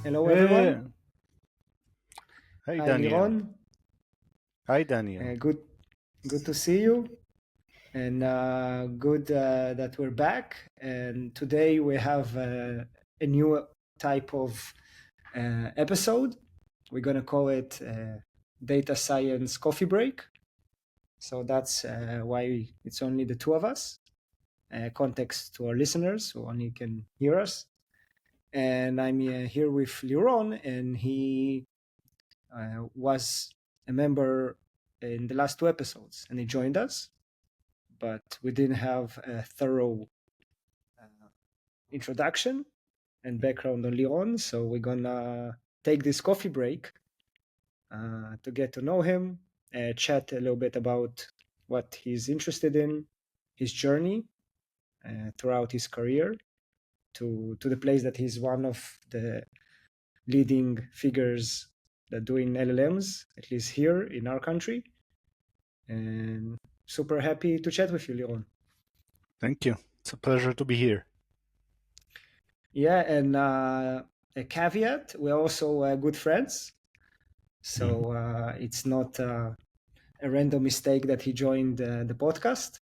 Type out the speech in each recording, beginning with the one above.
Hello, Hey, everyone. hi Hi, Daniel. Liron. Hi Daniel. Good to see you, and good that we're back. And today we have a new type of episode. We're gonna call it Data Science Coffee Break. So that's why it's only the two of us. Context to our listeners who only can hear us. And I'm here with Liron, and he was a member in the last two episodes, and he joined us, but we didn't have a thorough uh, introduction and background on Liron, so we're gonna take this coffee break to get to know him, chat a little bit about what he's interested in, his journey throughout his career to the place that he's one of the leading figures that doing LLMs, at least here in our country. And super happy to chat with you, Liron. Thank you. It's a pleasure to be here. Yeah, and a caveat: we're also good friends, Mhm. so it's not a random mistake that he joined the podcast.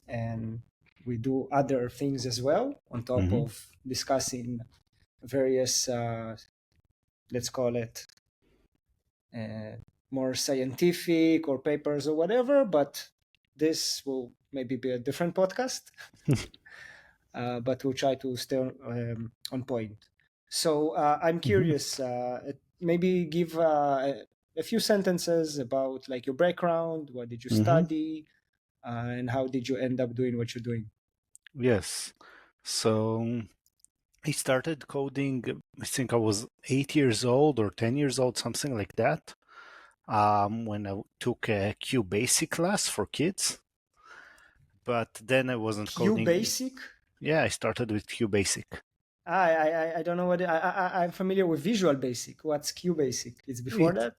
And we do other things as well on top Mhm. of discussing various, let's call it, uh, more scientific or papers or whatever. But this will maybe be a different podcast. But we'll try to stay on point. So I'm Mhm. curious, maybe give a few sentences about like your background, what did you Mhm. study, and how did you end up doing what you're doing? Yes. So I started coding, I think I was 8 years old or 10 years old, something like that, when I took a QBasic class for kids. But then I wasn't Q coding. Basic? Yeah, I started with QBasic. I don't know what I'm familiar with Visual Basic. What's Q Basic? It's before It, that.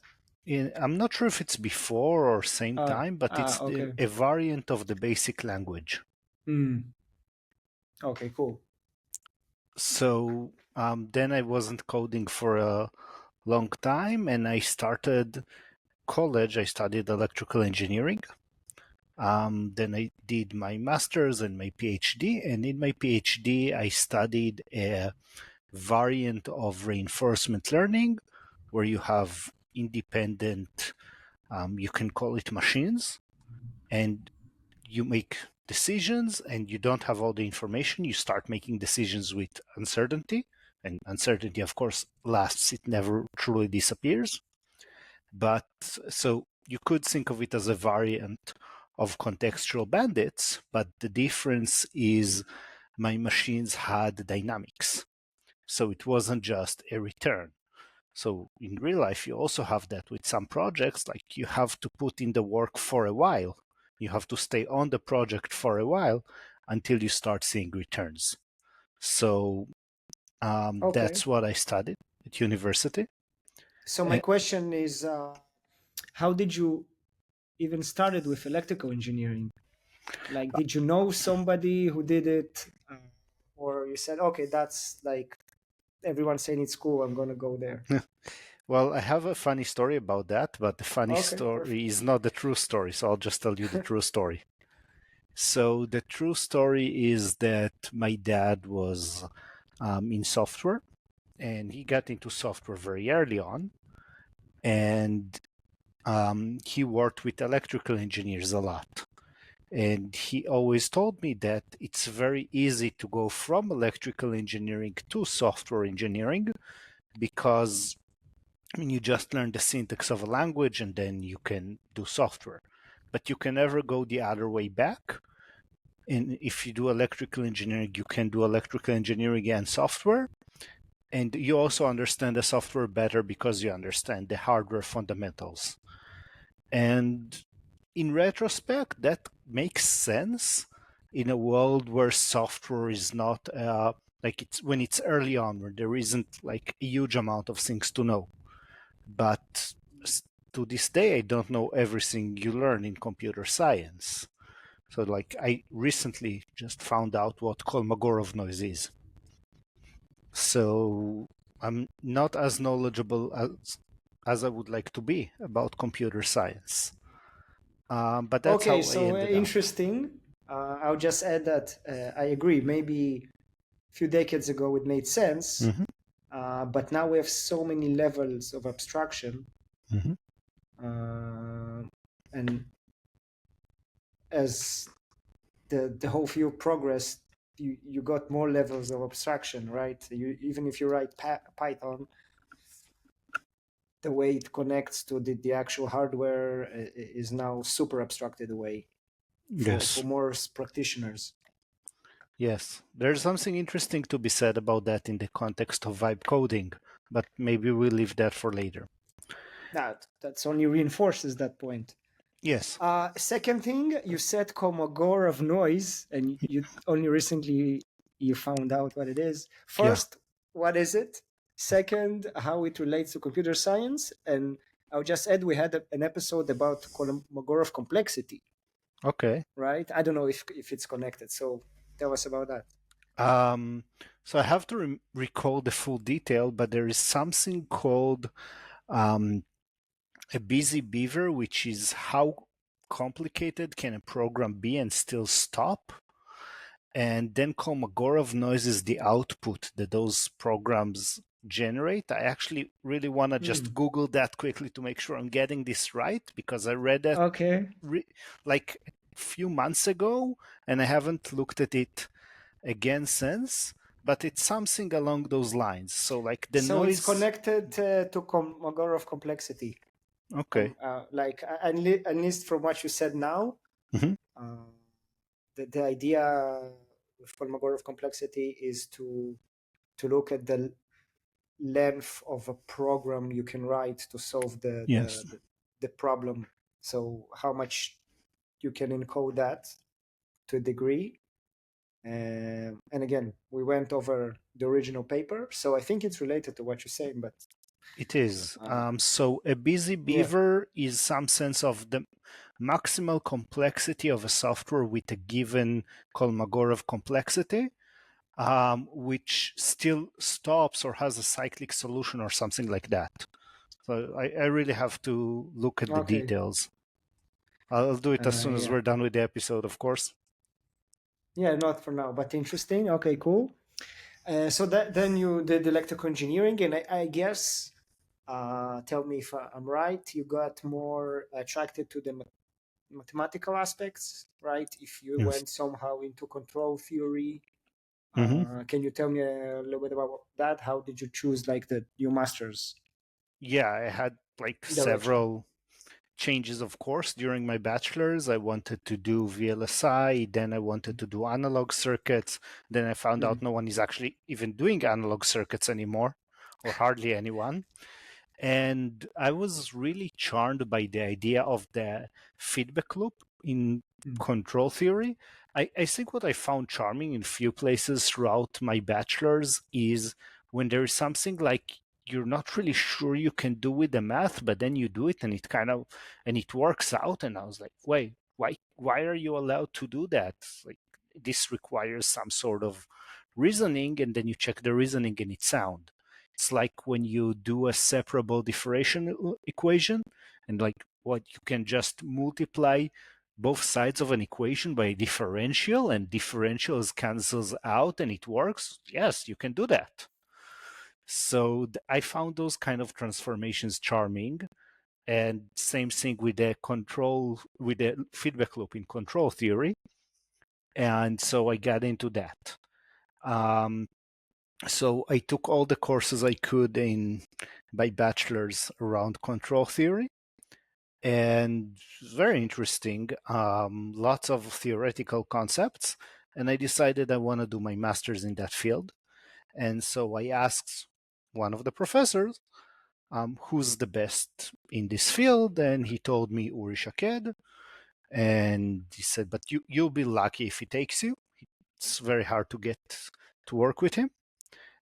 I'm not sure if it's before or same time, but it's Okay. a variant of the basic language. Mm, okay, cool. So then I wasn't coding for a long time, and I started college. I studied electrical engineering. Then I did my master's and my PhD, and in my PhD, I studied a variant of reinforcement learning where you have independent, you can call it machines, and you make decisions and you don't have all the information. You start making decisions with uncertainty, and uncertainty, of course, lasts, it never truly disappears. But so you could think of it as a variant of contextual bandits, but the difference is my machines had dynamics. So it wasn't just a return. So in real life, you also have that with some projects, like you have to put in the work for a while. You have to stay on the project for a while until you start seeing returns. So Okay. that's what I studied at university. So my Uh, question is, how did you even started with electrical engineering? Like, did you know somebody who did it, or you said, okay, that's like everyone's saying it's cool, I'm gonna go there. well, I have a funny story about that, but the funny Okay, perfect. story is not the true story. So I'll just tell you the true story. So the true story is that my dad was in software, and he got into software very early on, and he worked with electrical engineers a lot. And he always told me that it's very easy to go from electrical engineering to software engineering because you just learn the syntax of a language and then you can do software. But you can never go the other way back. And if you do electrical engineering, you can do electrical engineering and software. And you also understand the software better because you understand the hardware fundamentals. And in retrospect, that makes sense in a world where software is not like it's when it's early on, where there isn't like a huge amount of things to know. But to this day, I don't know everything you learn in computer science. So, like, I recently just found out what Kolmogorov noise is. So, I'm not as knowledgeable as I would like to be about computer science. But that's Okay, how I so ended up. interesting. I'll just add that I agree. Maybe a few decades ago it made sense, Mm-hmm. but now we have so many levels of abstraction, Mm-hmm. and as the whole field progressed, you got more levels of abstraction, right? You even if you write Python, the way it connects to the actual hardware is now super abstracted away for Yes. more practitioners. Yes. There's something interesting to be said about that in the context of vibe coding, but maybe we'll leave that for later. That's only reinforces that point. Yes. Second thing, you said Komagore of noise, and you only recently you found out what it is. Yeah. First, what is it? Second, how it relates to computer science, and I'll just add we had an episode about Kolmogorov of complexity, Okay. right? I don't know if it's connected, so tell us about that. Um, so I have to recall the full detail, but there is something called um, a busy beaver, which is how complicated can a program be and still stop? And then Kolmogorov noise is the output that those programs generate. I actually really want to Hmm. just Google that quickly to make sure I'm getting this right because I read that Okay, like a few months ago and I haven't looked at it again since. But it's something along those lines. So, like the so it's noise. connected to Kolmogorov of complexity. Okay. Like at least from what you said now, Hmm. uh, the idea with Kolmogorov complexity is to look at the length of a program you can write to solve Yes, the problem. So how much you can encode that to a degree. And again, we went over the original paper, so I think it's related to what you're saying. But it is. uh, So, a busy yeah, beaver is some sense of the maximal complexity of a software with a given Kolmogorov complexity, which still stops or has a cyclic solution or something like that. So, I really have to look at the okay, details. I'll do it as soon as yeah, we're done with the episode, of course. yeah, not for now, but interesting. Okay, cool. So that then you did electrical engineering, and I guess, tell me if I'm right, you got more attracted to the mathematical aspects, right? If you Yes. went somehow into control theory, Hmm. can you tell me a little bit about that? How did you choose like the your master's Yeah, I had like direction? several changes of course during my bachelor's. I wanted to do VLSI, then I wanted to do analog circuits, then I found Mm, out no one is actually even doing analog circuits anymore, or hardly anyone. And I was really charmed by the idea of the feedback loop in mm, control theory. I think what I found charming in few places throughout my bachelor's is when there is something like you're not really sure you can do with the math, but then you do it and it kind of and it works out. And I was like, wait, why are you allowed to do that? Like this requires some sort of reasoning, and then you check the reasoning and it's sound. It's like when you do a separable differential equation, and like what you can just multiply both sides of an equation by a differential, and differentials cancels out and it works. Yes, you can do that. So I found those kind of transformations charming. And same thing with the control, with the feedback loop in control theory. And so I got into that. Um, so I took all the courses I could in my bachelor's around control theory, and very interesting. Lots of theoretical concepts, and I decided I want to do my master's in that field. And so I asked one of the professors, who's the best in this field, and he told me Uri Shaked, and he said, but you'll be lucky if he takes you. It's very hard to get to work with him.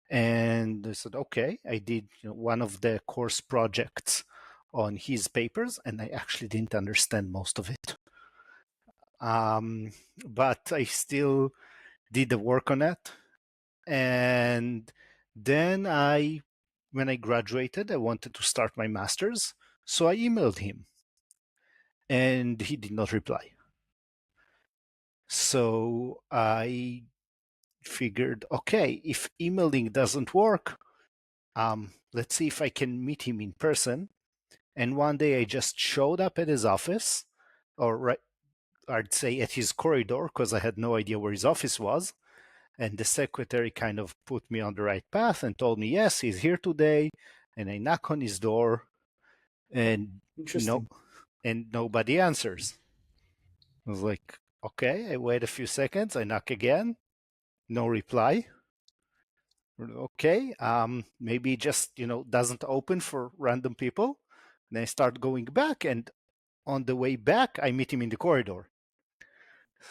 And I said, okay. I did one of the course projects on his papers, and I actually didn't understand most of it. Um, but I still did the work on it. And then I when I graduated, I wanted to start my master's, so I emailed him, and he did not reply. So I figured, okay, if emailing doesn't work, let's see if I can meet him in person. And one day I just showed up at his office, or I'd say at his corridor, because I had no idea where his office was. And the secretary kind of put me on the right path and told me, yes, he's here today. And I knock on his door, and Interesting. and nobody answers. I was like, okay. I wait a few seconds. I knock again, no reply. Okay, maybe it just doesn't open for random people. And I start going back, and on the way back, I meet him in the corridor.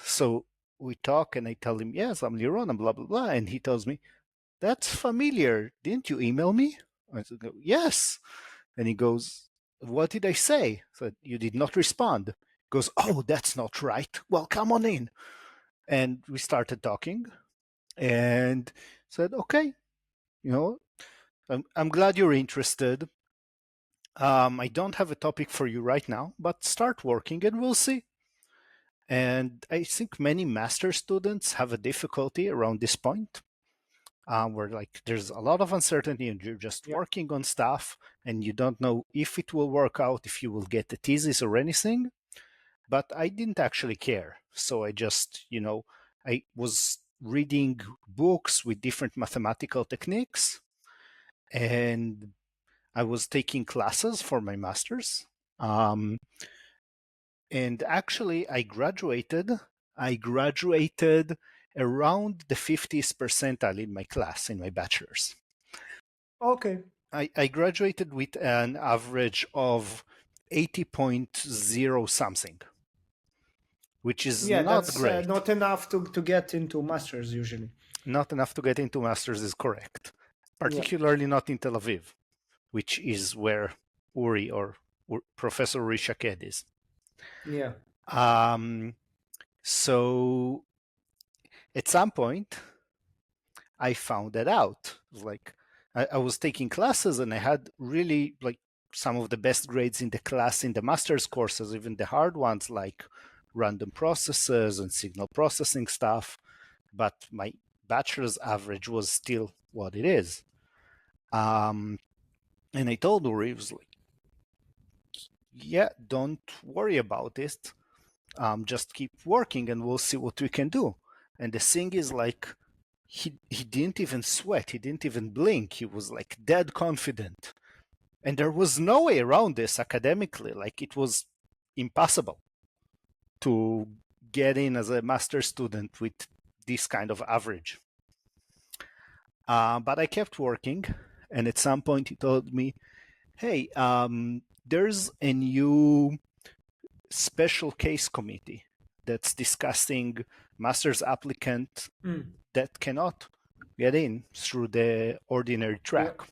So we talk, and I tell him, yes, I'm Liron, and blah blah blah, and he tells me, that's familiar. Didn't you email me? I said, yes. And he goes, what did I say? I said, you did not respond. He goes, oh, that's not right. Well, come on in. And we started talking, and said, okay, I'm glad you're interested. I don't have a topic for you right now, but start working and we'll see. And I think many master students have a difficulty around this point, where like there's a lot of uncertainty and you're just working on stuff and you don't know if it will work out, if you will get a thesis or anything. But I didn't actually care. So I just, I was reading books with different mathematical techniques, and I was taking classes for my master's. And actually, I graduated around the 50th percentile in my class, in my bachelor's. Okay. I graduated with an average of 80.0 something, which is not That's great. not enough to get into masters usually. Not enough to get into master's is correct, particularly not in Tel Aviv, which is where Uri or Professor Uri Shaked is. Yeah. So at some point, I found that out. It was like I was taking classes, and I had really like some of the best grades in the class in the master's courses, even the hard ones like random processes and signal processing stuff. But my bachelor's average was still what it is. And I told Uri, it was like, yeah, don't worry about it. Just keep working and we'll see what we can do. And the thing is, like, he didn't even sweat. He didn't even blink. He was like dead confident. And there was no way around this academically. Like, it was impossible to get in as a master's student with this kind of average. But I kept working. And at some point he told me, hey, there's a new special case committee that's discussing master's applicant that cannot get in through the ordinary track. Yep.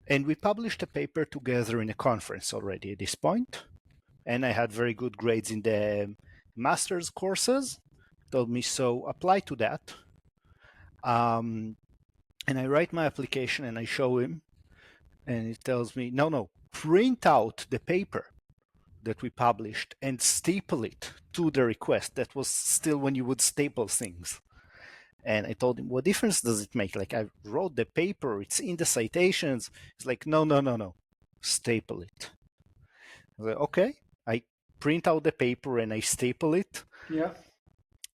And we published a paper together in a conference already at this point. And I had very good grades in the master's courses. Told me, so apply to that. And I write my application and I show him. And he tells me, no, print out the paper that we published and staple it to the request. That was still when you would staple things. And I told him, what difference does it make? Like, I wrote the paper, it's in the citations. It's like, no, staple it. I was like, okay. I print out the paper and I staple it. Yeah.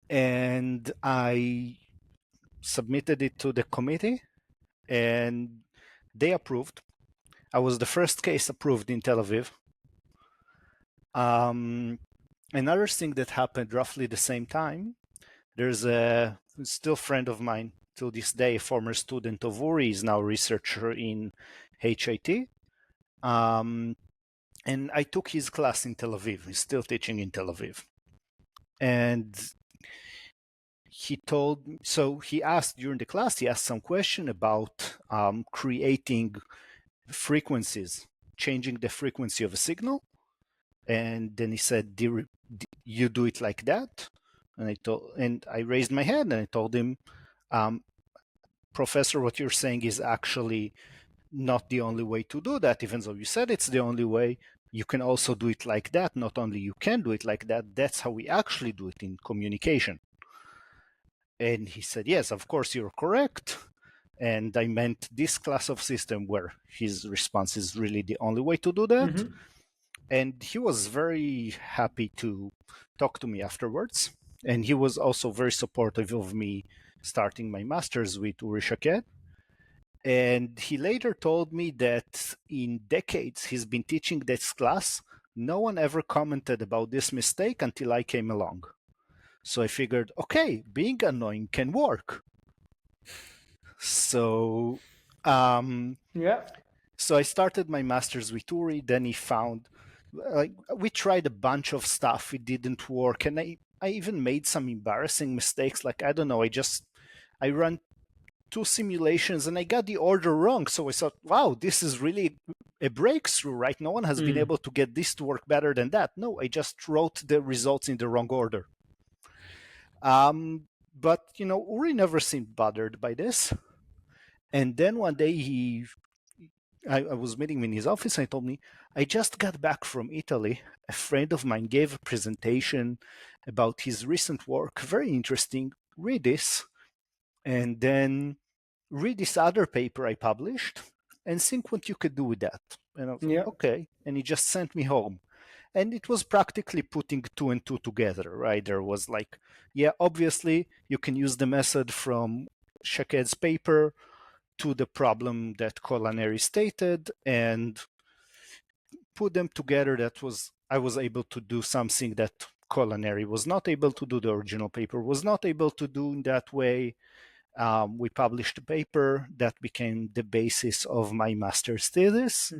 And I submitted it to the committee and they approved. I was the first case approved in Tel Aviv. Another thing that happened roughly the same time, there's a still friend of mine to this day, a former student of Uri, is now a researcher in HIT. And I took his class in Tel Aviv. He's still teaching in Tel Aviv. And he told me, so he asked during the class, he asked some question about creating frequencies, changing the frequency of a signal. And then he said, you do it like that? And I raised my hand and I told him, Professor, what you're saying is actually not the only way to do that, even though you said it's the only way. You can also do it like that. Not only you can do it like that, that's how we actually do it in communication. And he said, yes, of course you're correct. And I meant this class of system, where his response is really the only way to do that. Mm-hmm. And he was very happy to talk to me afterwards. And he was also very supportive of me starting my master's with Uri Shaked. And he later told me that in decades he's been teaching this class. No one ever commented about this mistake until I came along. So I figured, okay, being annoying can work. So, Yeah. so I started my master's with Uri. Then he found, like, we tried a bunch of stuff. It didn't work, and I even made some embarrassing mistakes. Like, I don't know, I ran two simulations and I got the order wrong. So I thought, wow, this is really a breakthrough, right? No one has been able to get this to work better than that. No, I just wrote the results in the wrong order. But Uri never seemed bothered by this. And then one day I was meeting him in his office. And he told me, I just got back from Italy. A friend of mine gave a presentation about his recent work. Very interesting. Read this. And then read this other paper I published and think what you could do with that. And I was like, Yeah. okay. And he just sent me home. And it was practically putting two and two together, right? There was like, yeah, obviously you can use the method from Shaked's paper to the problem that Colaneri stated and put them together. I was able to do something that Colaneri was not able to do, the original paper was not able to do in that way. We published a paper that became the basis of my master's thesis.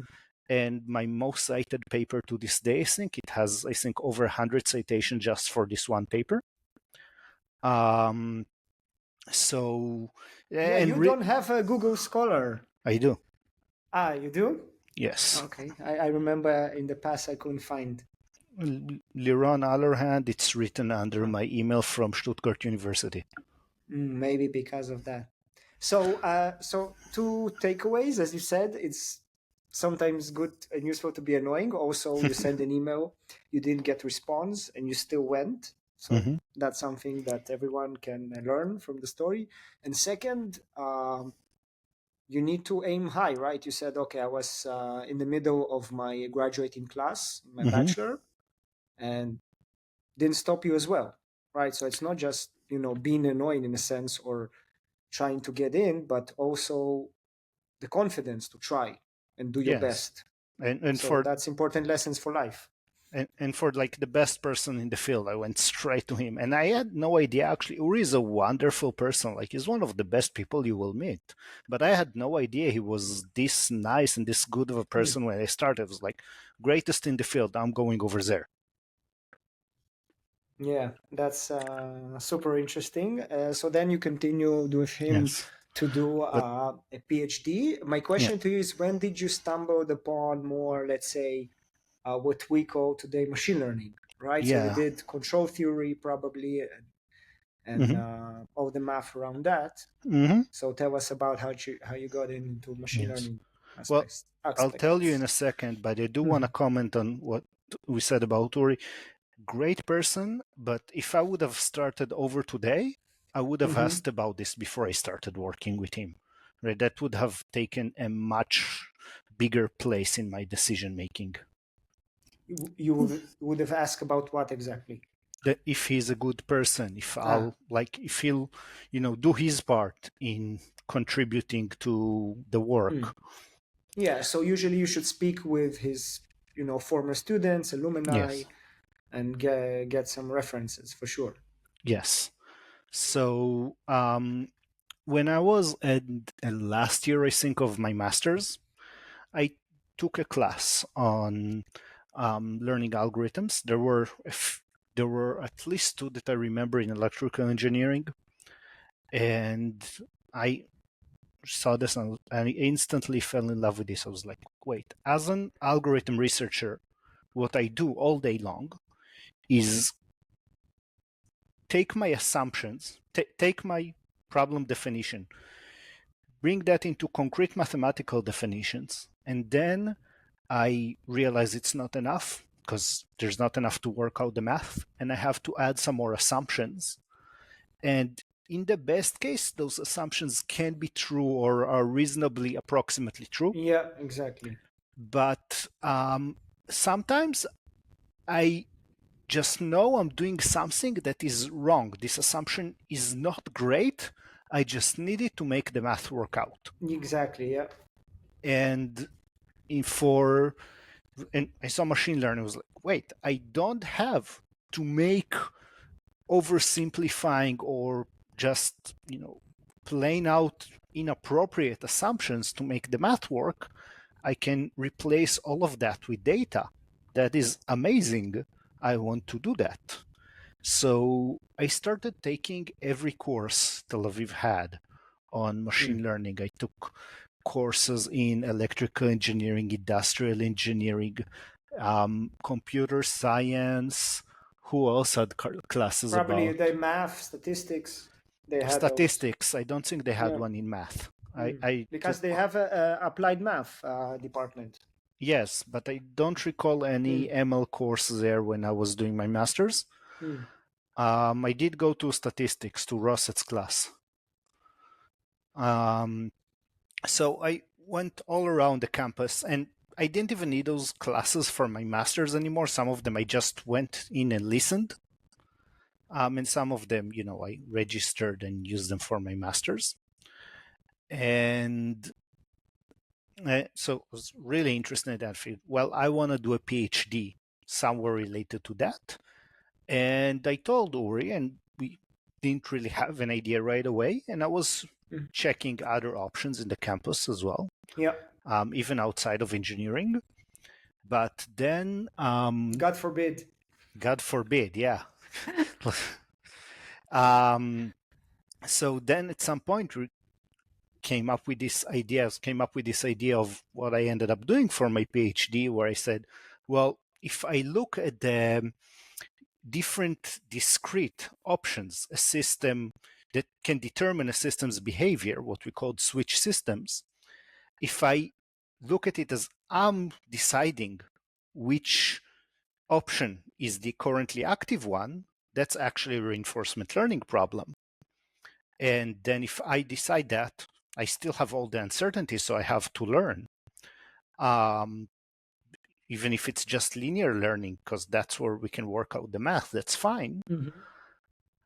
And my most cited paper to this day, it has, over 100 citations just for this one paper. So, Yeah, and you don't have a Google Scholar. I do. Ah, you do? Yes. Okay. I remember in the past I couldn't find. Liron Izhaki-Allerhand, it's written under my email from Stuttgart University. Maybe because of that. So two takeaways, as you said, it's sometimes good and useful to be annoying. Also, you send an email, you didn't get response, and you still went. So that's something that everyone can learn from the story. And second, you need to aim high, right? You said, okay, I was in the middle of my graduating class, my bachelor, and didn't stop you as well, right? So it's not just being annoying in a sense or trying to get in, but also the confidence to try and do your Yes. best. And So for that's important lessons for life. and for like the best person in the field, I went straight to him. And I had no idea, actually. Uri is a wonderful person. Like, he's one of the best people you will meet. But I had no idea he was this nice and this good of a person when I started. It was like, greatest in the field, I'm going over there. Yeah, that's super interesting. So then you continued with him Yes. to do But a PhD. My yeah, question to you is, when did you stumble upon more, let's say, what we call today machine learning, right? So you yeah. did control theory probably and all the math around that. So tell us about how you got into machine Yes. learning Well, aspects. I'll tell you in Aspects. a second, but I do want to Mhm. comment on what we said about Uri. Great person, but if I would have started over today, I would have Mhm. asked about this before I started working with him. Right? That would have taken a much bigger place in my decision making. You would have asked about what exactly? That if he's a good person, Ah, if he'll, do his part in contributing to the mm. work. Yeah. So usually you should speak with his, former students, alumni, Yes. and get some references for sure. Yes. So when I was at last year, of my master's, I took a class on learning algorithms. There were at least two that I remember in electrical engineering, and I saw this and I instantly fell in love with this. I was like, wait, as an algorithm researcher, what I do all day long is take my assumptions, take my problem definition, bring that into concrete mathematical definitions. And then I realize it's not enough because there's not enough to work out the math, and I have to add some more assumptions. And in the best case, those assumptions can be true or are reasonably approximately true. Yeah, exactly. But sometimes I just know I'm doing something that is wrong. This assumption is not great. I just need it to make the math work out. Exactly, yeah. And I saw machine learning, I was like, wait, I don't have to make oversimplifying or just, plain out inappropriate assumptions to make the math work. I can replace all of that with data. That is amazing. I want to do that. So I started taking every course Tel Aviv had on machine learning. I took courses in electrical engineering, industrial engineering, computer science. Who else had classes Probably about the math, statistics, they had those. statistics? I don't think they had one in math. I Because they took, have a applied math department. yes, but I don't recall any ML course there when I was doing my master's. I did go to statistics, to Rossett's class. So I went all around the campus, and I didn't even need those classes for my master's anymore. Some of them I just went in and listened. And some of them, I registered and used them for my master's. And so I was really interested in that field. Well, I want to do a PhD somewhere related to that. And I told Uri, and we didn't really have an idea right away. And I was checking other options in the campus as well, even outside of engineering. But then, God forbid. God forbid, yeah. So then at some point, we came up with this idea of what I ended up doing for my PhD, where I said, well, if I look at the different discrete options, a system that can determine a system's behavior, what we call switch systems, if I look at it as I'm deciding which option is the currently active one, that's actually a reinforcement learning problem. And then if I decide that, I still have all the uncertainty, so I have to learn. Even if it's just linear learning, because that's where we can work out the math, that's fine.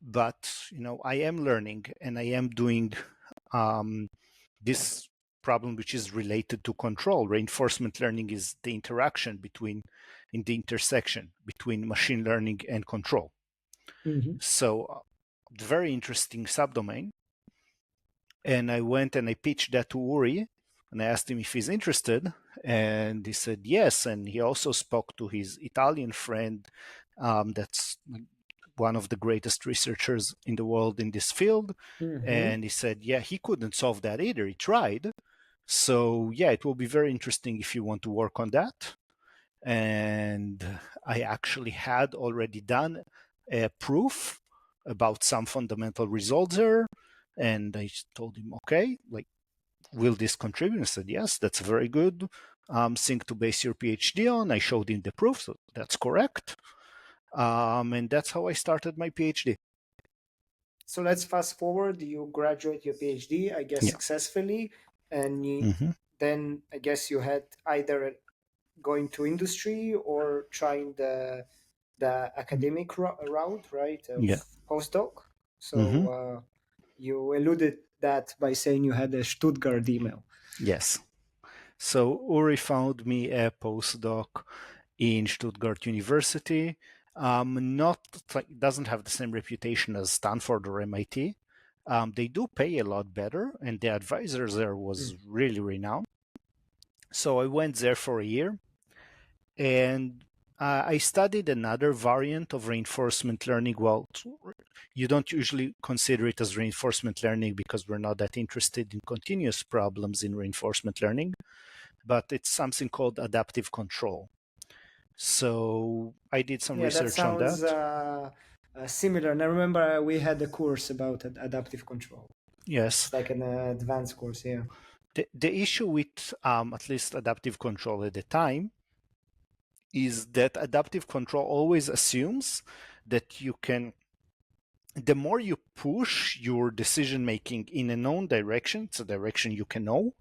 But, I am learning, and I am doing this problem which is related to control. Reinforcement learning is the interaction in the intersection between machine learning and control. So very interesting subdomain. And I went and I pitched that to Uri, and I asked him if he's interested, and he said yes. And he also spoke to his Italian friend, that's one of the greatest researchers in the world in this field. And he said, yeah, he couldn't solve that either. He tried. So yeah, it will be very interesting if you want to work on that. And I actually had already done a proof about some fundamental results there. And I told him, okay, will this contribute? I said, yes, that's a very good thing to base your PhD on. I showed him the proof, so that's correct. And that's how I started my PhD. So let's fast forward. You graduate your PhD, I guess, successfully. And then I guess you had either going to industry or trying the academic route, right? Postdoc. So you alluded that by saying you had a Stuttgart email. Yes. So Uri found me a postdoc in Stuttgart University. Doesn't have the same reputation as Stanford or MIT. They do pay a lot better, and the advisor there was really renowned. So I went there for a year, and I studied another variant of reinforcement learning. Well, you don't usually consider it as reinforcement learning because we're not that interested in continuous problems in reinforcement learning, but it's something called adaptive control. So I did some research on that. Similar. And I remember we had a course about adaptive control. Yes. It's like an advanced course, yeah. The issue with at least adaptive control at the time is that adaptive control always assumes that you can, the more you push your decision making in a known direction, it's a direction you can know,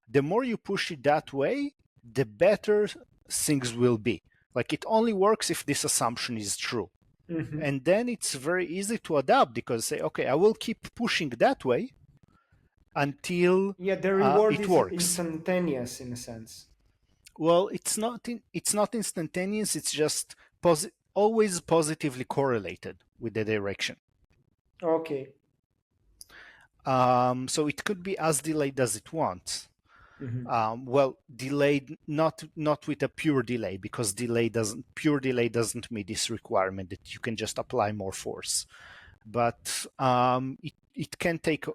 the more you push it that way, the better things will be. Like it only works if this assumption is true. Mm-hmm. And then it's very easy to adapt because say, okay, I will keep pushing that way until Yeah, the reward it is works. instantaneous in a sense. Well, it's not instantaneous. It's just always positively correlated with the direction. Okay. So it could be as delayed as it wants. Mm-hmm. Well, delayed, not with a pure delay, because pure delay doesn't meet this requirement that you can just apply more force. But it can take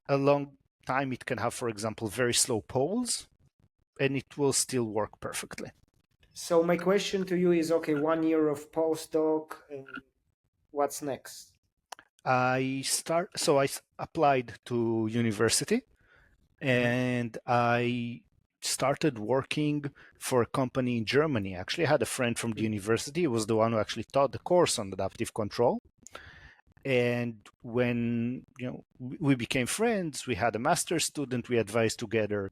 a long time. It can have, for example, very slow poles, and it will still work perfectly. So my question to you is, okay, 1 year of postdoc, and what's next? I applied to university, and I started working for a company in Germany. Actually, I had a friend from the university. He was the one who actually taught the course on adaptive control. And when we became friends, we had a master's student, we advised together,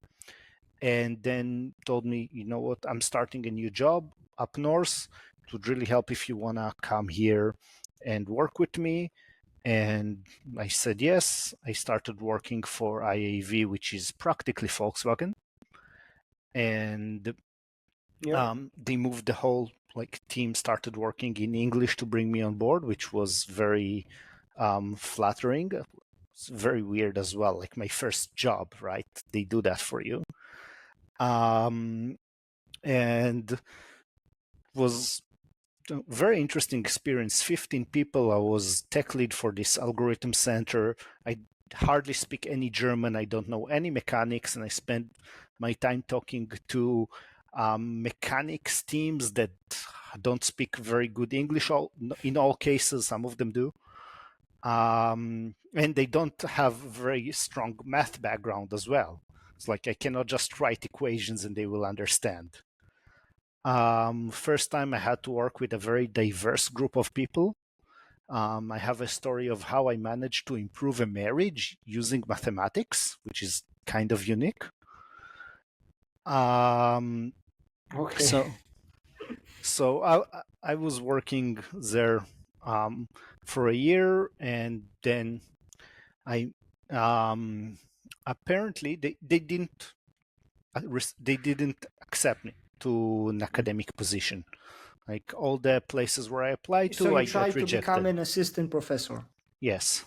and then told me, you know what, I'm starting a new job up north. It would really help if you want to come here and work with me. And I said yes. I started working for IAV, which is practically Volkswagen. And they moved the whole team, started working in English to bring me on board, which was very flattering. It's very weird as well. Like my first job, right? They do that for you. And was a very interesting experience. 15 people. I was tech lead for this algorithm center. I hardly speak any German. I don't know any mechanics, and I spent my time talking to mechanics teams that don't speak very good English. In all cases, some of them do. And they don't have very strong math background as well. It's like I cannot just write equations and they will understand. First time I had to work with a very diverse group of people. I have a story of how I managed to improve a marriage using mathematics, which is kind of unique. Okay. So I was working there for a year, and then I apparently they didn't accept me to an academic position. Like all the places where I applied So to, you I got tried to become rejected. an assistant professor? Yes.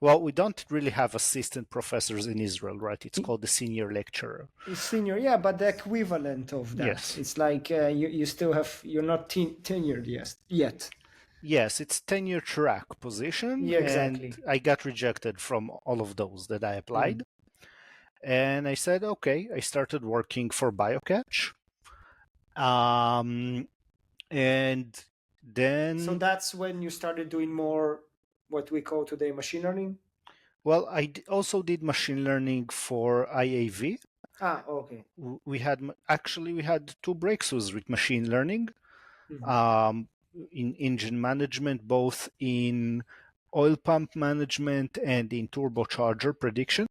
Well, we don't really have assistant professors in Israel, right? It's called the senior lecturer. Senior, yeah, but the equivalent of that. Yes. It's like you still have, you're not tenured yet. Yes, it's tenure track position, Yeah, exactly. and I got rejected from all of those that I applied. And I said, okay, I started working for BioCatch. And then... So that's when you started doing more what we call today machine learning? Well, I also did machine learning for IAV. Okay. We had two breakthroughs with machine learning in engine management, both in oil pump management and in turbocharger prediction.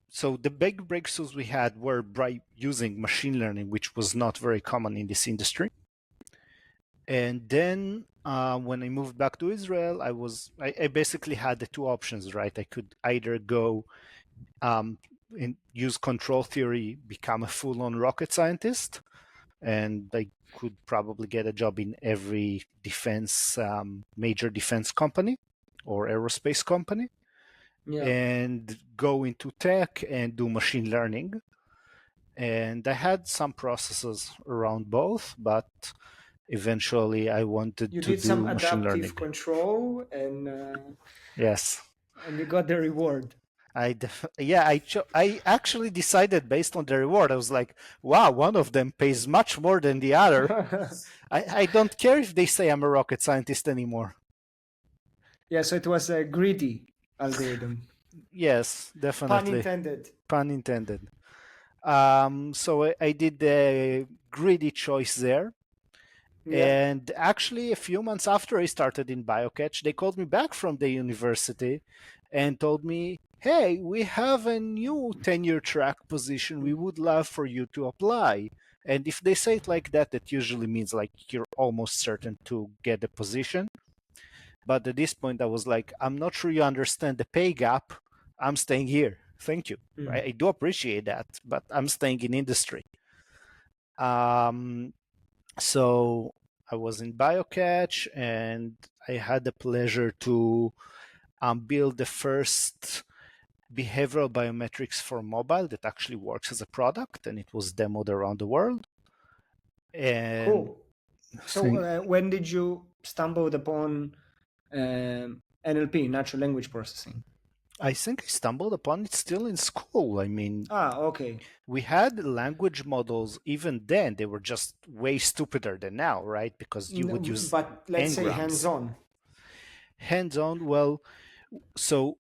So the big breakthroughs we had were by using machine learning, which was not very common in this industry. And then when I moved back to Israel, I basically had the two options, right? I could either go and use control theory, become a full-on rocket scientist, and I could probably get a job in every major defense company or aerospace company, and go into tech and do machine learning. And I had some processes around both, but eventually I wanted to do some machine learning. adaptive control, and Yes. And you got the reward. I actually decided based on the reward. I was like, wow, one of them pays much more than the other. I don't care if they say I'm a rocket scientist anymore. Yeah, so it was greedy algorithm. Yes, Pun definitely. intended. Pun intended. So I did the greedy choice there. Yep. And actually, a few months after I started in BioCatch, they called me back from the university and told me, hey, we have a new tenure track position. We would love for you to apply. And if they say it like that, that usually means like you're almost certain to get a position. But at this point, I was like, I'm not sure you understand the pay gap. I'm staying here. Thank you. I do appreciate that, but I'm staying in industry. Um, so I was in BioCatch, and I had the pleasure to build the first behavioral biometrics for mobile that actually works as a product, and it was demoed around the world. And Cool. So when did you stumble upon NLP, natural language processing? I think I stumbled upon it still in school. I mean, Ah, okay. we had language models even then. They were just way stupider than now, right? Because you would use But let's say engrams. hands-on. Hands-on, well, so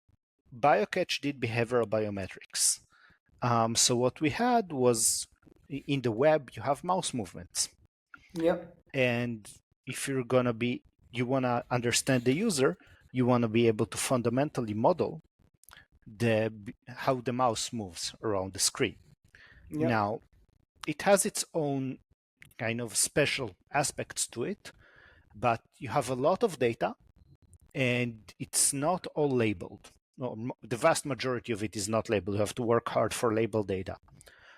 BioCatch did behavioral biometrics. So what we had was in the web, you have mouse movements. Yep. And if you want to understand the user, you want to be able to fundamentally model how the mouse moves around the screen. Yep. Now, it has its own kind of special aspects to it, but you have a lot of data and it's not all labeled. No, the vast majority of it is not labeled. You have to work hard for label data.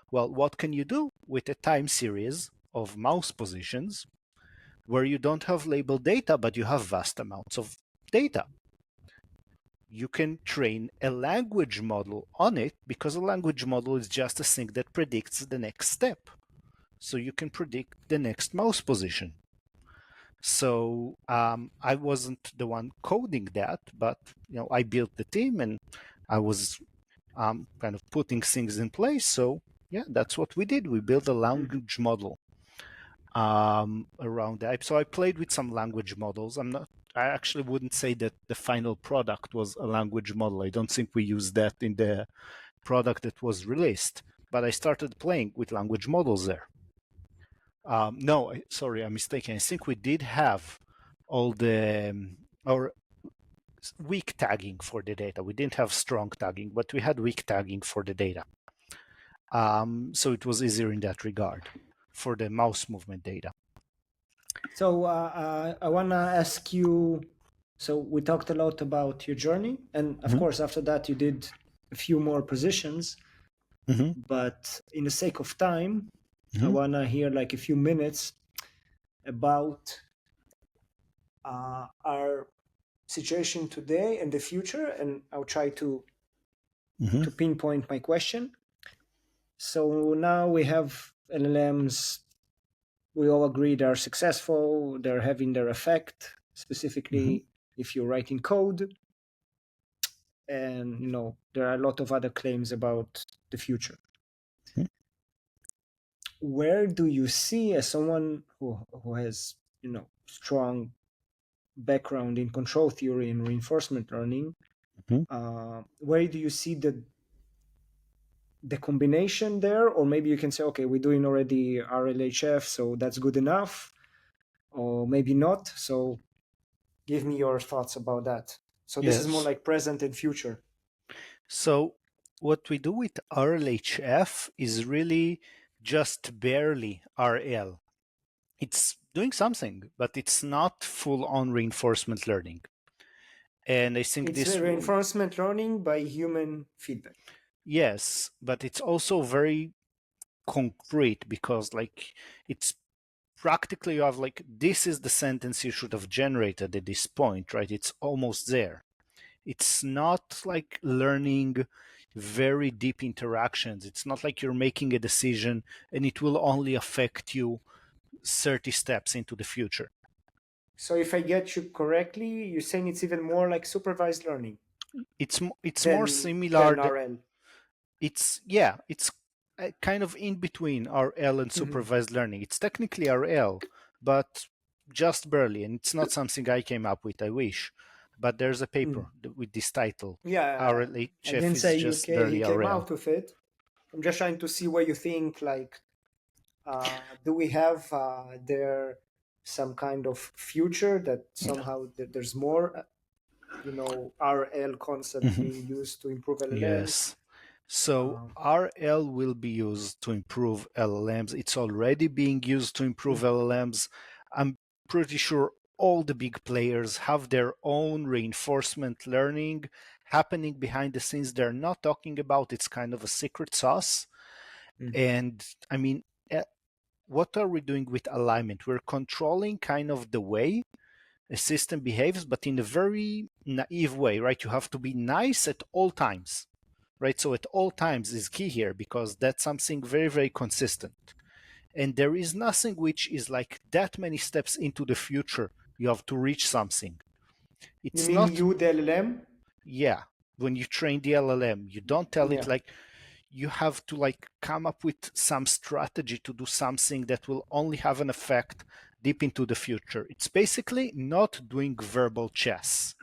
Well, what can you do with a time series of mouse positions where you don't have labeled data, but you have vast amounts of data? You can train a language model on it because a language model is just a thing that predicts the next step. So you can predict the next mouse position. So I wasn't the one coding that, but I built the team and I was kind of putting things in place. So yeah, that's what we did. We built a language model around that. So I played with some language models. I actually wouldn't say that the final product was a language model. I don't think we used that in the product that was released, but I started playing with language models there. No, sorry, I'm mistaken. I think we did have all the our weak tagging for the data. We didn't have strong tagging, but we had weak tagging for the data. So it was easier in that regard for the mouse movement data. So I want to ask you. So we talked a lot about your journey, and of Mhm. course, after that, you did a few more positions. Mhm. But in the sake of time, I Mhm. want to hear like a few minutes about our situation today and the future, and I'll try Mhm. to pinpoint my question. So now we have LLMs. We all agree they're successful. They're having their effect, Mhm. specifically if you're writing code. And there are a lot of other claims about the future. Mhm. Where do you see, as someone who has strong background in control theory and reinforcement learning, Mhm. where do you see the combination there? Or maybe you can say, okay, we're doing already RLHF, so that's good enough, or maybe not. So give me your thoughts about that. So this is more Yes. like present and future. So what we do with RLHF is really just barely RL. It's doing something, but it's not full on reinforcement learning. And I think It's this, a reinforcement learning by human feedback. yes, but it's also very concrete because, like, it's practically you have like, this is the sentence you should have generated at this point, right? It's almost there. It's not like learning very deep interactions. It's not like you're making a decision and it will only affect you 30 steps into the future. So if I get you correctly, you're saying it's even more like supervised learning It's more than similar. RL. It's kind of in between RL and Mhm. supervised learning. It's technically RL, but just barely, and it's not something I came up with. I wish, but there's a paper with this title. Yeah, I RLHF didn't is say just he barely came RL. out of it. I'm just trying to see what you think. Like, do we have there some kind of future that somehow there's more, RL concept Mhm. being used to improve LLMs? Yes. So Um, RL will be used to improve LLMs. It's already being used to improve mm, LLMs. I'm pretty sure all the big players have their own reinforcement learning happening behind the scenes. They're not talking about it's kind of a secret sauce. mm. And I mean, what are we doing with alignment? We're controlling kind of the way a system behaves, but in a very naive way, right? You have to be nice at all times, right? So at all times is key here because that's something very, very consistent. And there is nothing which is like that many steps into the future. You have to reach something. You It's mean not, you, the LLM? yeah, when you train the LLM, you don't tell it Yeah. like you have to like come up with some strategy to do something that will only have an effect deep into the future. It's basically not doing verbal chess.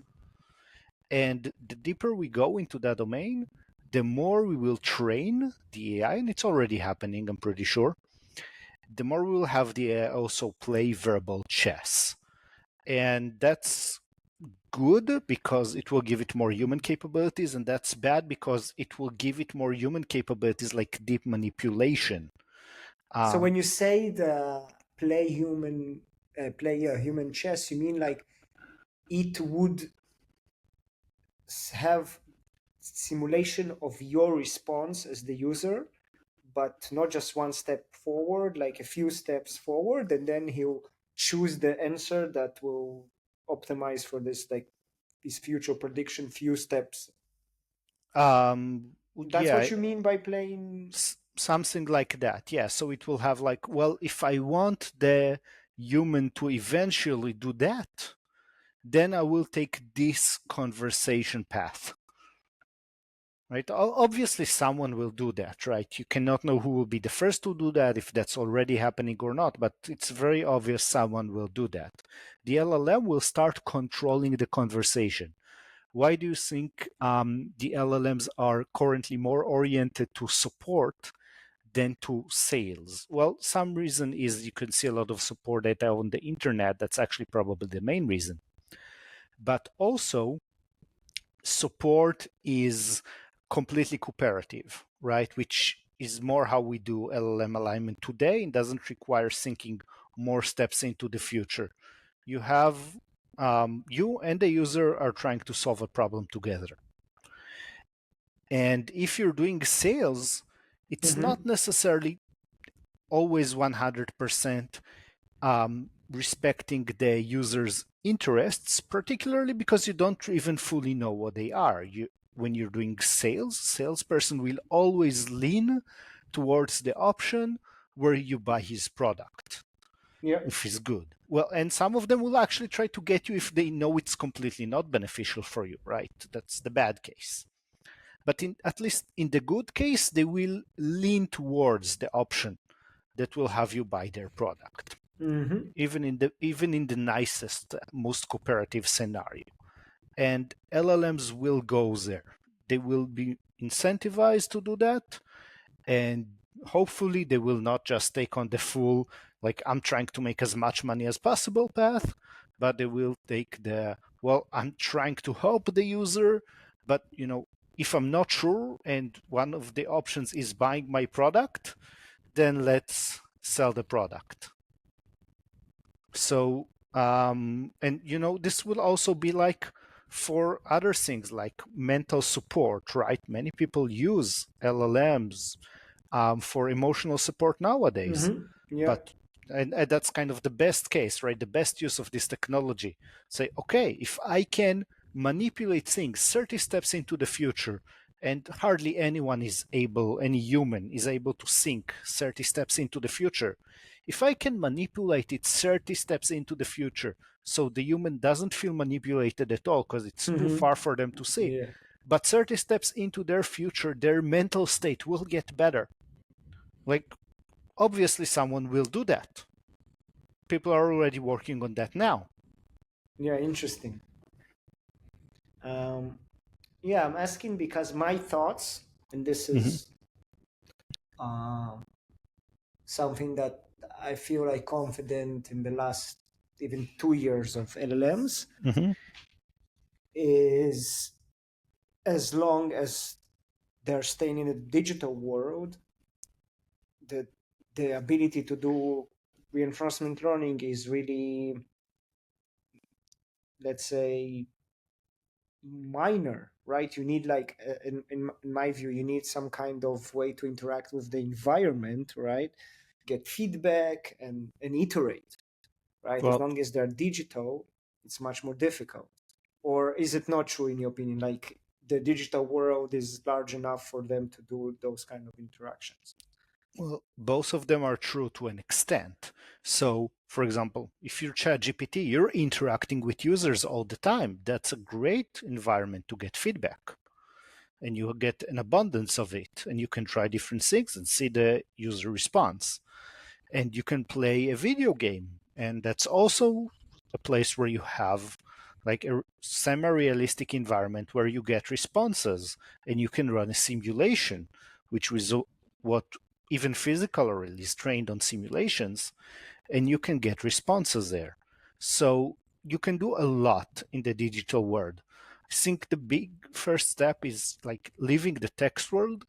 And the deeper we go into that domain, the more we will train the AI, and it's already happening, I'm pretty sure. The more we will have the AI also play verbal chess. And that's good because it will give it more human capabilities, and that's bad because it will give it more human capabilities like deep manipulation. So Um, when you say the play a human chess, you mean like it would have simulation of your response as the user, but not just one step forward, like a few steps forward, and then he'll choose the answer that will optimize for this, like this future prediction, few steps. That's yeah, what you mean by playing? something like that. Yeah, so it will have like, well, if I want the human to eventually do that, then I will take this conversation path. Right? Obviously, someone will do that, right? You cannot know who will be the first to do that, if that's already happening or not, but it's very obvious someone will do that. The LLM will start controlling the conversation. Why do you think the LLMs are currently more oriented to support than to sales? Well, some reason is you can see a lot of support data on the internet. That's actually probably the main reason. But also, support is completely cooperative, right? Which is more how we do LLM alignment today and doesn't require thinking more steps into the future. You have you and the user are trying to solve a problem together. And if you're doing sales, it's not Mm-hmm. necessarily always 100% respecting the user's interests, particularly because you don't even fully know what they are. When you're doing sales, salesperson will always lean towards the option where you buy his product Yeah. if it's good. Well, and some of them will actually try to get you if they know it's completely not beneficial for you, right? That's the bad case. But at least in the good case, they will lean towards the option that will have you buy their product, Mm-hmm. even in the nicest, most cooperative scenario. And LLMs will go there. They will be incentivized to do that, and hopefully they will not just take on the full, like, I'm trying to make as much money as possible path, but they will take the, well, I'm trying to help the user, but if I'm not sure and one of the options is buying my product, then let's sell the product. So, and this will also be like for other things like mental support, right? Many people use LLMs for emotional support nowadays. Mm-hmm. Yeah. But and that's kind of the best case, right? The best use of this technology. Say, okay, if I can manipulate things 30 steps into the future, and hardly any human is able to think 30 steps into the future. If I can manipulate it 30 steps into the future, so the human doesn't feel manipulated at all because it's too Mm-hmm. far for them to see, Yeah. but 30 steps into their future, their mental state will get better. Like, obviously, someone will do that. People are already working on that now. Yeah. Interesting. Um, yeah, I'm asking because my thoughts, and this Mm-hmm. is um, something that I feel like confident in the last even 2 years of LLMs, Mm-hmm. is as long as they're staying in a digital world, the the ability to do reinforcement learning is really, let's say, minor, right? You need like in my view, you need some kind of way to interact with the environment, right? Get feedback and iterate, right? As Well, long as they're digital, it's much more difficult. Or is it not true in your opinion? Like the digital world is large enough for them to do those kind of interactions? well, both of them are true to an extent. So, for example, if you're ChatGPT, you're interacting with users all the time. That's a great environment to get feedback. And you get an abundance of it. And you can try different things and see the user response. And you can play a video game. And that's also a place where you have like a semi-realistic environment where you get responses and you can run a simulation, which is what even physical RL is trained on simulations, and you can get responses there. So you can do a lot in the digital world. I think the big first step is like leaving the text world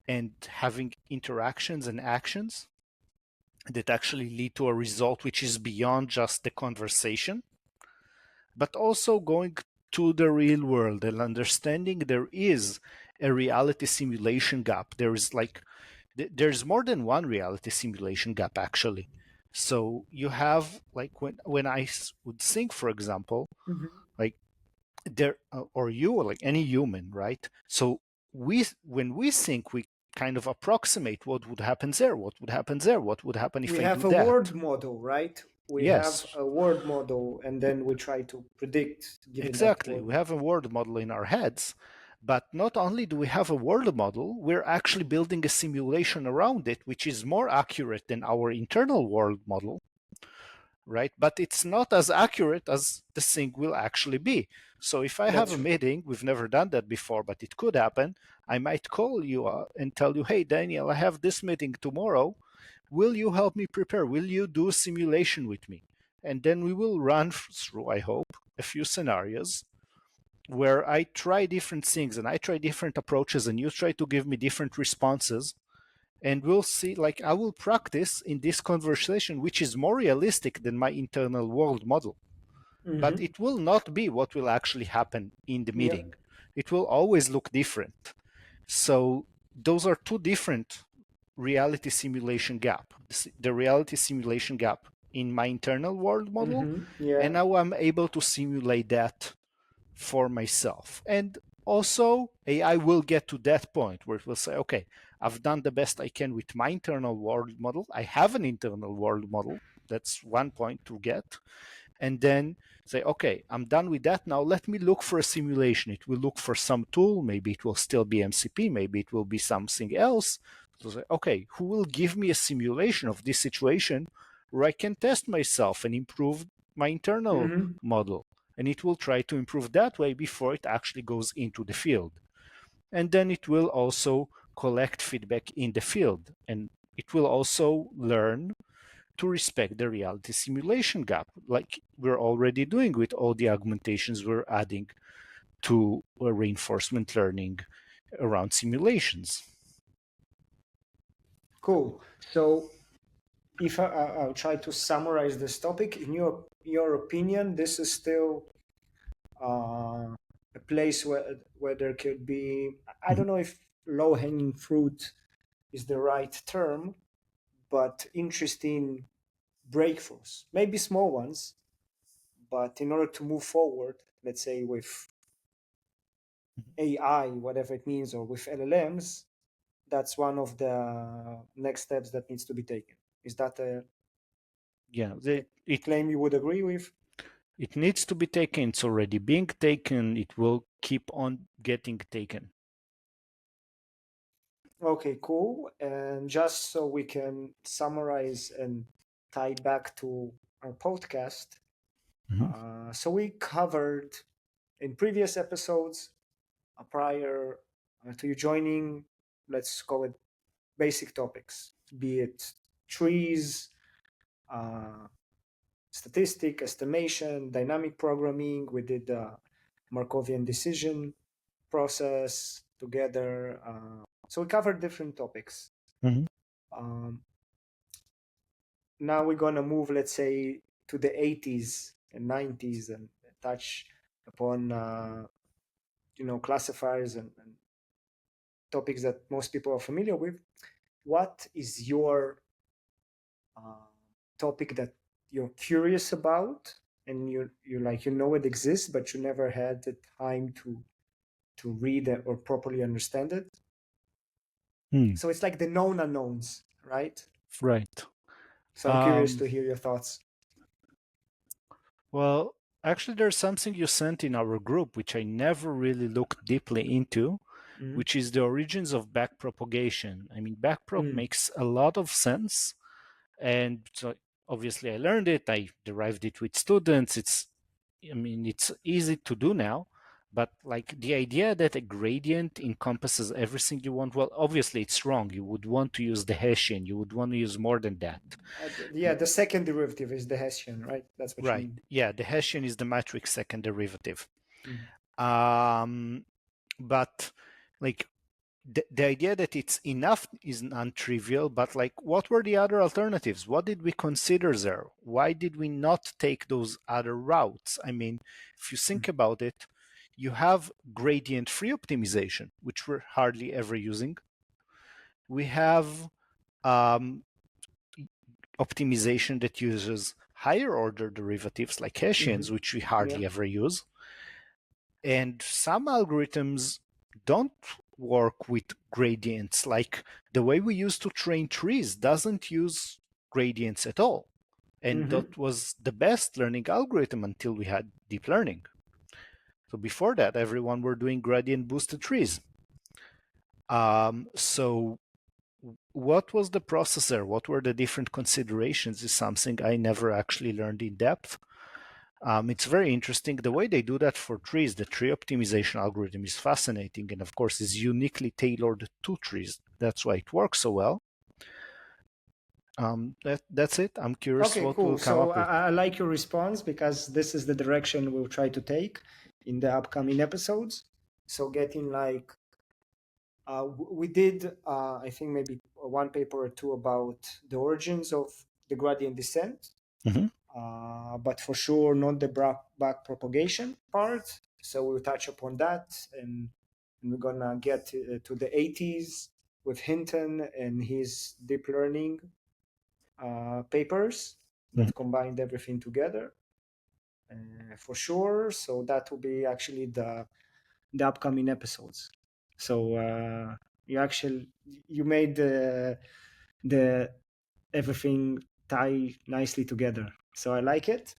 and having interactions and actions that actually lead to a result which is beyond just the conversation, but also going to the real world and understanding there is a reality simulation gap. There is like there's more than one reality simulation gap actually. So you have like when I would think, for example, Mm-hmm. like there or you or like any human, right? So we when we think we kind of approximate what would happen there, what would happen there, what would happen if We I have do a that. word model, right? We have Yes, a word model, and then we try to predict given that exactly. word We model. have a world model in our heads, but not only do we have a world model, we're actually building a simulation around it, which is more accurate than our internal world model, right? But it's not as accurate as the thing will actually be. So if I have That's a true. meeting, we've never done that before, but it could happen. I might call you and tell you, hey, Daniel, I have this meeting tomorrow. Will you help me prepare? Will you do a simulation with me? And then we will run through, I hope, a few scenarios where I try different things and I try different approaches and you try to give me different responses, and we'll see, like I will practice in this conversation which is more realistic than my internal world model, but Mm-hmm. it will not be what will actually happen in the Yeah. meeting. It will always look different. So those are two different reality simulation gap. The reality simulation gap in my internal world model, Mm-hmm. Yeah. and now I'm able to simulate that for myself. And also, AI will get to that point where it will say, okay, I've done the best I can with my internal world model. I have an internal world model. That's one point to get. And then say, okay, I'm done with that. Now let me look for a simulation. It will look for some tool. Maybe it will still be MCP. Maybe it will be something else. So say, okay, who will give me a simulation of this situation where I can test myself and improve my internal Mm-hmm. model? And it will try to improve that way before it actually goes into the field. And then it will also collect feedback in the field. And it will also learn to respect the reality simulation gap, like we're already doing with all the augmentations we're adding to reinforcement learning around simulations. Cool. So if I'll try to summarize this topic, in your opinion, this is still a place where there could be, I Mhm. don't know if low hanging fruit is the right term, but interesting breakthroughs, maybe small ones, but in order to move forward, let's say with AI, whatever it means, or with LLMs, that's one of the next steps that needs to be taken. Is that Yeah, a it claim you would agree with? it needs to be taken. It's already being taken. It will keep on getting taken. Okay, cool. And just so we can summarize and tie back to our podcast, Mhm. so we covered in previous episodes prior to you joining, let's call it basic topics, be it trees, uh, statistic, estimation, dynamic programming. We did the Markovian decision process together. So we covered different topics. Mm-hmm. Um, Now we're going to move, let's say, to the 80s and 90s and touch upon, classifiers and topics that most people are familiar with. What is your uh, topic that you're curious about and you like it exists but you never had the time to read it or properly understand it? Hmm. So it's like the known unknowns, right? Right. So I'm curious to hear your thoughts. Well, actually, there's something you sent in our group which I never really looked deeply into, Mm-hmm. which is the origins of backpropagation. I mean, backprop Mm. makes a lot of sense, and so obviously I learned it. I derived it with students. It's easy to do now, but like the idea that a gradient encompasses everything you want, well, obviously it's wrong. You would want to use the Hessian. You would want to use more than that. Yeah, the second derivative is the Hessian, right? That's what you Right. mean. Yeah, the Hessian is the matrix second derivative. Mm. But like the idea that it's enough is non-trivial, but like what were the other alternatives? What did we consider there? Why did we not take those other routes? I mean, if you think about it, you have gradient-free optimization, which we're hardly ever using. We have um, optimization that uses higher order derivatives like Hessians, Mm-hmm. which we Yeah. hardly ever use. And some algorithms don't work with gradients, like the way we used to train trees doesn't use gradients at all. And Mm-hmm. that was the best learning algorithm until we had deep learning. So before that, everyone were doing gradient boosted trees. So what was the process there? What were the different considerations is something I never actually learned in depth. It's very interesting. The way they do that for trees, the tree optimization algorithm is fascinating and, of course, is uniquely tailored to trees. That's why it works so well. That's it. I'm curious Okay, what cool. we'll come So up with. I like your response because this is the direction we'll try to take in the upcoming episodes. So getting like we did, I think maybe one paper or two about the origins of the gradient descent, Mhm. but for sure not the back propagation part. So we'll touch upon that, and we're gonna get to the 80s with Hinton and his deep learning papers Mhm. that combined everything together, for sure. So that will be actually the upcoming episodes. So you made the everything tie nicely together. So I like it.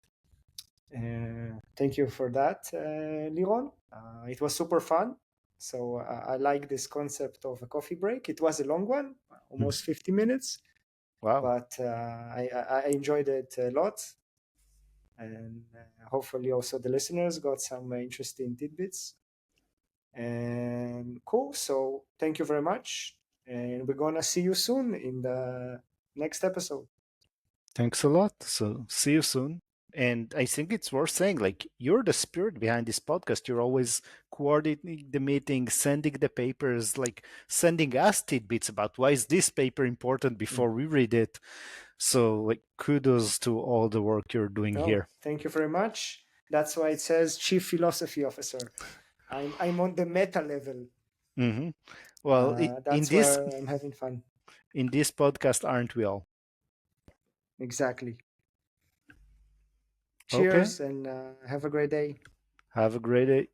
Thank you for that, Liron. It was super fun. So I like this concept of a coffee break. It was a long one, Mhm. almost 50 minutes, Wow. but I enjoyed it a lot. And hopefully also the listeners got some interesting tidbits. And cool. So thank you very much. And we're going to see you soon in the next episode. Thanks a lot. So see you soon. And I think it's worth saying, like, you're the spirit behind this podcast. You're always coordinating the meetings, sending the papers, like sending us tidbits about why is this paper important Mm. before we read it. So, like, kudos to all the work you're doing No, here. thank you very much. That's why it says Chief Philosophy Officer. I'm on the meta level. Mm-hmm. Well, That's where I'm having fun. in this podcast, aren't we all? Exactly. Okay. Cheers and have a great day. Have a great day.